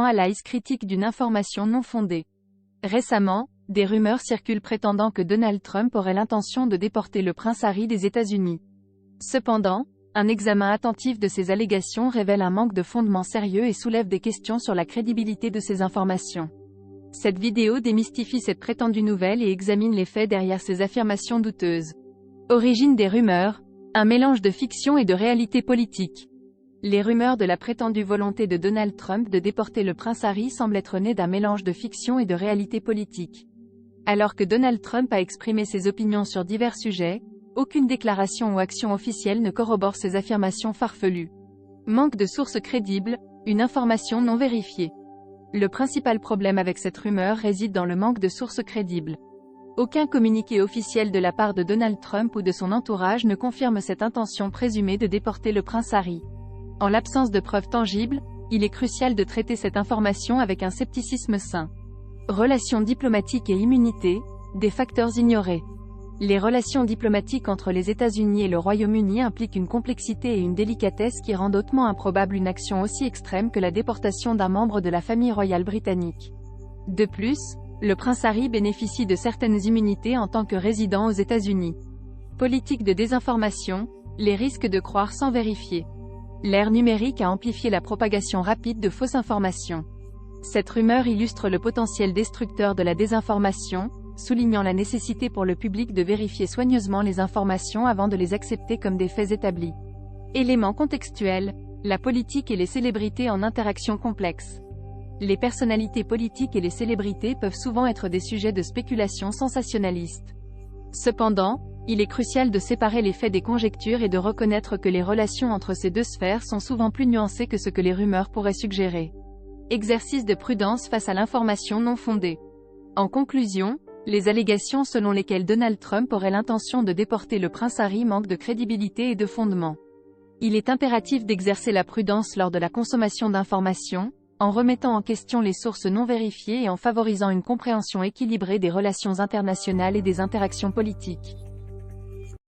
Analyse critique d'une information non fondée. Récemment, des rumeurs circulent prétendant que Donald Trump aurait l'intention de déporter le prince Harry des États-Unis. Cependant, un examen attentif de ces allégations révèle un manque de fondement sérieux et soulève des questions sur la crédibilité de ces informations. Cette vidéo démystifie cette prétendue nouvelle et examine les faits derrière ces affirmations douteuses. Origine des rumeurs, un mélange de fiction et de réalité politique. Les rumeurs de la prétendue volonté de Donald Trump de déporter le prince Harry semblent être nées d'un mélange de fiction et de réalité politique. Alors que Donald Trump a exprimé ses opinions sur divers sujets, aucune déclaration ou action officielle ne corrobore ces affirmations farfelues. Manque de sources crédibles, une information non vérifiée. Le principal problème avec cette rumeur réside dans le manque de sources crédibles. Aucun communiqué officiel de la part de Donald Trump ou de son entourage ne confirme cette intention présumée de déporter le prince Harry. En l'absence de preuves tangibles, il est crucial de traiter cette information avec un scepticisme sain. Relations diplomatiques et immunité, des facteurs ignorés. Les relations diplomatiques entre les États-Unis et le Royaume-Uni impliquent une complexité et une délicatesse qui rendent hautement improbable une action aussi extrême que la déportation d'un membre de la famille royale britannique. De plus, le prince Harry bénéficie de certaines immunités en tant que résident aux États-Unis. Politique de désinformation, les risques de croire sans vérifier. L'ère numérique a amplifié la propagation rapide de fausses informations. Cette rumeur illustre le potentiel destructeur de la désinformation, soulignant la nécessité pour le public de vérifier soigneusement les informations avant de les accepter comme des faits établis. Éléments contextuels, la politique et les célébrités en interaction complexe. Les personnalités politiques et les célébrités peuvent souvent être des sujets de spéculation sensationnaliste. Cependant, il est crucial de séparer les faits des conjectures et de reconnaître que les relations entre ces deux sphères sont souvent plus nuancées que ce que les rumeurs pourraient suggérer. Exercice de prudence face à l'information non fondée. En conclusion, les allégations selon lesquelles Donald Trump aurait l'intention de déporter le prince Harry manquent de crédibilité et de fondement. Il est impératif d'exercer la prudence lors de la consommation d'informations, en remettant en question les sources non vérifiées et en favorisant une compréhension équilibrée des relations internationales et des interactions politiques.